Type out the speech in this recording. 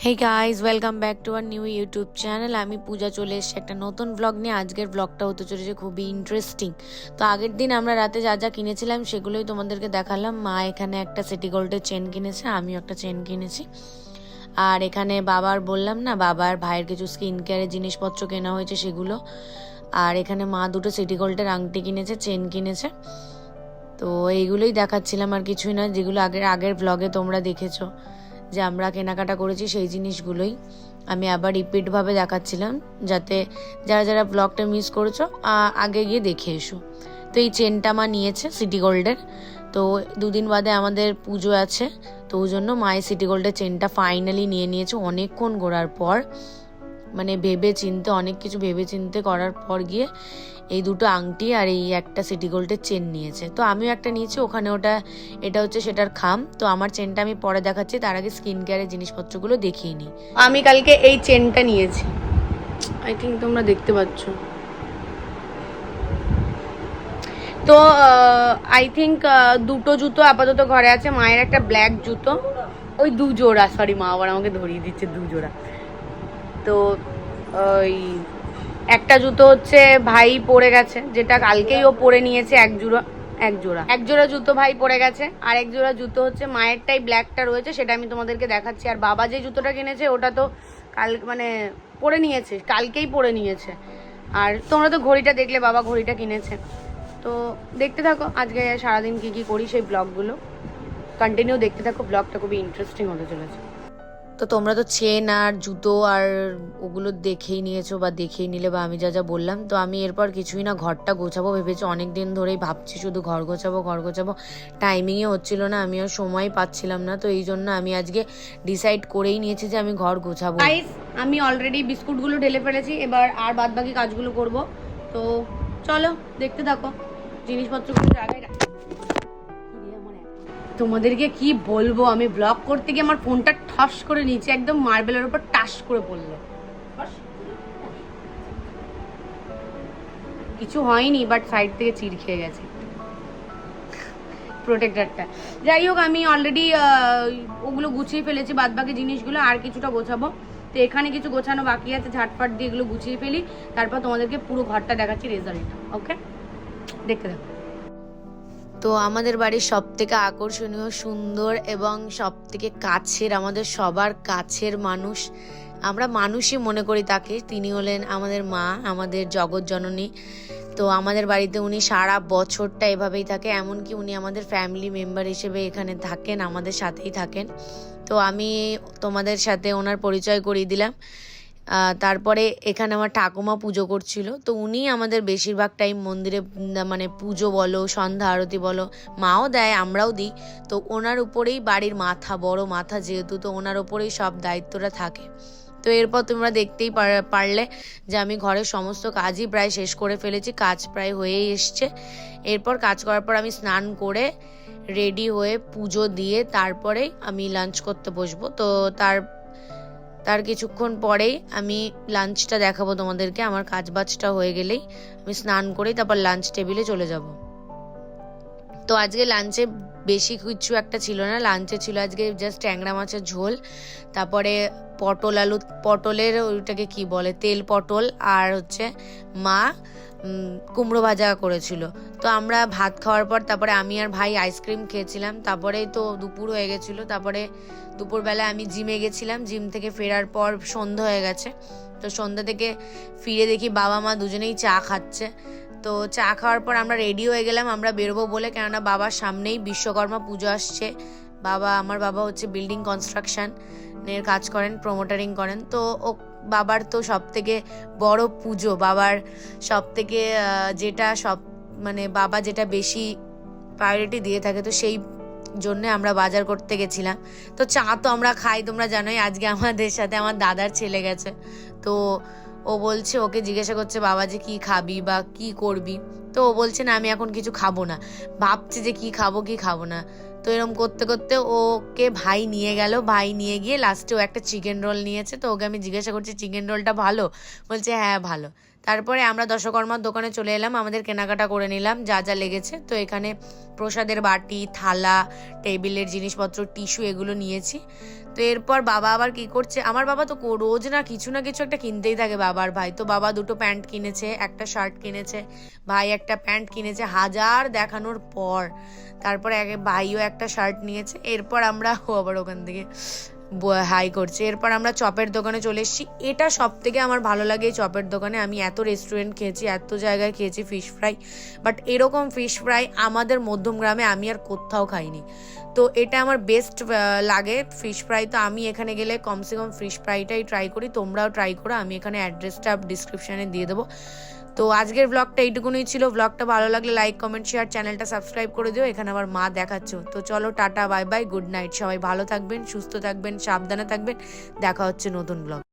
Hey guys, welcome back to our new YouTube channel. আমি পূজা চলে এসেছি একটা নতুন ব্লগ নিয়ে। আজকের ব্লগটা হতে চলেছে খুবই ইন্টারেস্টিং। তো আগের দিন আমরা রাতে যা যা কিনেছিলাম সেগুলোই তোমাদেরকে দেখালাম। মা এখানে একটা সিটি গোল্ডের চেন কিনেছে, আমিও একটা চেন কিনেছি। আর এখানে বাবার বললাম না, বাবার ভাইয়ের কিছু স্কিন কেয়ারের জিনিসপত্র কেনা হয়েছে সেগুলো। আর এখানে মা দুটো সিটি গোল্ডের আংটি কিনেছে, চেন কিনেছে। তো এইগুলোই দেখাচ্ছিলাম, আর কিছুই না, যেগুলো আগের ব্লগে তোমরা দেখেছো যে আমরা কেনাকাটা করেছি সেই জিনিসগুলোই আমি আবার রিপিটভাবে দেখাচ্ছিলাম, যাতে যারা যারা ব্লগটা মিস করেছো আগে গিয়ে দেখে এসো। তো এই চেনটা মা নিয়েছে সিটি গোল্ডের। তো দুদিন বাদে আমাদের পুজো আছে, তো ওই জন্য মায়ের সিটি গোল্ডের চেনটা ফাইনালি নিয়ে নিয়েছে অনেকক্ষণ ঘোরার পর। মানে অনেক কিছু ভেবে চিনতে করার পর গিয়ে এই দুটো আংটি আর এই একটা সিটি গোল্ডের চেন নিয়েছে। তো আমিও একটা নিয়েছি, ওখানে এটা হচ্ছে সেটার খাম। তো আমার চেনটা আমি পরে দেখাচ্ছি, তার আগে স্কিন কেয়ারের জিনিসপত্রগুলো দেখিয়ে নিই। আমি কালকে এই চেনটা নিয়েছি, আই থিঙ্ক তোমরা দেখতে পাচ্ছ। তো আই থিঙ্ক দুটো জুতো আপাতত ঘরে আছে। মায়ের একটা ব্ল্যাক জুতো, ওই দু জোড়া, সরি মা আবার আমাকে ধরিয়ে দিচ্ছে, দু জোড়া। তো ওই একটা জুতো হচ্ছে ভাই পরে গেছে, যেটা কালকেই ও পরে নিয়েছে, এক জোড়া জুতো ভাই পরে গেছে। আর এক জোড়া জুতো হচ্ছে মায়েরটাই ব্ল্যাকটা রয়েছে, সেটা আমি তোমাদেরকে দেখাচ্ছি। আর বাবা যে জুতোটা কিনেছে ওটা তো পরে নিয়েছে, কালকেই পরে নিয়েছে। আর তোমরা তো ঘড়িটা দেখলে, বাবা ঘড়িটা কিনেছে। তো দেখতে থাকো আজকে সারাদিন কি কি করি সেই ব্লগগুলো কন্টিনিউ দেখতে থাকো। ব্লগটা খুবই ইন্টারেস্টিং হতে চলেছে। তো তোমরা তো চেন আর জুতো আর ওগুলো দেখেই নিয়েছো বা দেখেই নিলে, বা আমি যা যা বললাম। তো আমি এরপর কিছুই না, ঘরটা গোছাবো ভেবেছি। অনেক দিন ধরেই ভাবছি শুধু ঘর গোছাবো, টাইমিংই হচ্ছিল না, আমিও সময় পাচ্ছিলাম না। তো এই জন্য আমি আজকে ডিসাইড করেই নিয়েছি যে আমি ঘর গোছাবো। গাইস, আমি অলরেডি বিস্কুটগুলো ঢেলে ফেলেছি, এবার আর বাদ বাকি কাজগুলো করব। তো চলো দেখতে থাকো জিনিসপত্রগুলো জায়গায়। তোমাদেরকে কি বলবো, আমি ব্লগ করতে গিয়ে আমার ফোনটা ঠস করে নিচে একদম মার্বেলের উপর টাস করে পড়লো। কিছু হয়নি, বাট সাইড থেকে চিড় খেয়ে গেছে প্রোটেক্টরটা। যাই হোক, আমি অলরেডি ওগুলো গুছিয়ে ফেলেছি, বাদ বাকি জিনিসগুলো আর কিছুটা গোছাবো। তো এখানে কিছু গোছানো বাকি আছে, ঝাটপাট দিয়ে এগুলো গুছিয়ে ফেলি, তারপর তোমাদেরকে পুরো ঘরটা দেখাচ্ছি রেজাল্ট। ওকে, দেখতে থাকো। তো আমাদের বাড়ির সব থেকে আকর্ষণীয়, সুন্দর এবং সব থেকে কাছের, আমাদের সবার কাছের মানুষ, আমরা মানুষই মনে করি তাকে, তিনি হলেন আমাদের মা, আমাদের জগৎ জননী। তো আমাদের বাড়িতে উনি সারা বছরটা এভাবেই থাকে, এমনকি উনি আমাদের ফ্যামিলি মেম্বার হিসেবে এখানে থাকেন, আমাদের সাথেই থাকেন। তো আমি তোমাদের সাথে ওনার পরিচয় করিয়ে দিলাম। তারপরে এখানে আমার ঠাকুমা পুজো করছিল। তো উনি আমাদের বেশিরভাগ টাইম মন্দিরে, মানে পুজো বলো, সন্ধ্যা আরতি বলো, মাও দেয়, আমরাও দিই। তো ওনার উপরেই বাড়ির মাথা, বড় মাথা যেহেতু, তো ওনার উপরেই সব দায়িত্বটা থাকে। তো এরপর তোমরা দেখতেই পারলে যে আমি ঘরের সমস্ত কাজই প্রায় শেষ করে ফেলেছি, কাজ প্রায় হয়েই এসছে। এরপর কাজ করার পর আমি স্নান করে রেডি হয়ে পুজো দিয়ে তারপরে আমি লাঞ্চ করতে বসবো। তো তার কিছুক্ষণ পরেই আমি লাঞ্চটা দেখাবো তোমাদেরকে। আমার কাজ বাজটা হয়ে গেলেই আমি স্নান করেই তারপর লাঞ্চ টেবিলে চলে যাব। তো আজকে লাঞ্চে বেশি কিছু একটা ছিল না, লাঞ্চে ছিল আজকে জাস্ট ট্যাংরা মাছের ঝোল, তারপরে পটলের ওইটাকে কি বলে, তেল পটল, আর হচ্ছে মা কুমড়ো ভাজা করেছিল। তো আমরা ভাত খাওয়ার পর তারপরে আমি আর ভাই আইসক্রিম খেয়েছিলাম। তারপরে তো দুপুর হয়ে গেছিলো। তারপরে দুপুরবেলা আমি জিমে গেছিলাম, জিম থেকে ফেরার পর সন্ধ্যা হয়ে গেছে। তো সন্ধ্যা থেকে ফিরে দেখি বাবা মা দুজনেই চা খাচ্ছে। তো চা খাওয়ার পর আমরা রেডি হয়ে গেলাম, আমরা বেরোবো বলে, কেননা বাবার সামনেই বিশ্বকর্মা পুজো আসছে। আমার বাবা হচ্ছে বিল্ডিং কনস্ট্রাকশন এর কাজ করেন, প্রমোটারিং করেন। তো বাবার তো সব থেকে বড় পুজো, বাবার সব থেকে বাবা যেটা বেশি প্রায়োরিটি দিয়ে থাকে, তো সেই জন্য আমরা বাজার করতে গেছিলাম। তো চা তো আমরা খাই, তোমরা জানোই। আজকে আমাদের সাথে আমার দাদার ছেলে গেছে। তো ও বলছে, ওকে জিজ্ঞাসা করছে বাবা যে কি খাবি বা কি করবি। তো ও বলছে না, আমি এখন কিছু খাবো না, ভাবছে যে কি খাবো না। তো এরকম করতে করতে ওকে ভাই নিয়ে গেল, ভাই নিয়ে গিয়ে লাস্টে ও একটা চিকেন রোল নিয়েছে। তো ওকে আমি জিজ্ঞাসা করছি চিকেন রোলটা ভালো? বলছে হ্যাঁ ভালো। তারপরে আমরা দশকর্মার দোকানে চলে এলাম, আমাদের কেনাকাটা করে নিলাম যা যা লেগেছে। তো এখানে প্রসাদের বাটি, থালা, টেবিলের জিনিসপত্র, টিস্যু এগুলো নিয়েছি। তো এরপর বাবা আবার কি করছে, আমার বাবা তো রোজ না কিছু একটা কিনতেই থাকে বাবার ভাই। তো বাবা দুটো প্যান্ট কিনেছে, একটা শার্ট কিনেছে, ভাই একটা প্যান্ট কিনেছে, হাজার দেখানোর পর তারপরে ভাইও একটা শার্ট নিয়েছে। এরপর আমরা আবার ওখান থেকে হাই করছে। এরপর আমরা চপের দোকানে চলে এসেছি। এটা সব থেকে আমার ভালো লাগে এই চপের দোকানে। আমি এত রেস্টুরেন্ট খেয়েছি, এত জায়গায় খেয়েছি ফিশ ফ্রাই, বাট এরকম ফিশ ফ্রাই আমাদের মধ্যমগ্রামে আমি আর কোথাও খাইনি। তো এটা আমার বেস্ট লাগে ফিশ ফ্রাই। তো আমি এখানে গেলে কমসে কম ফিশ ফ্রাইটাই ট্রাই করি, তোমরাও ট্রাই করো। আমি এখানে অ্যাড্রেসটা ডিসক্রিপশানে দিয়ে দেবো। তো আজকের ব্লগটা এইটুকুনই ছিল। ব্লগটা ভালো লাগলে লাইক, কমেন্ট, শেয়ার, চ্যানেলটা সাবস্ক্রাইব করে দিও। এখানে আবার মা দেখাচ্ছ। তো চলো, tata, bye bye, good night. সবাই ভালো থাকবেন, সুস্থ থাকবেন, সাবধানে থাকবেন। দেখা হচ্ছে নতুন ব্লগ।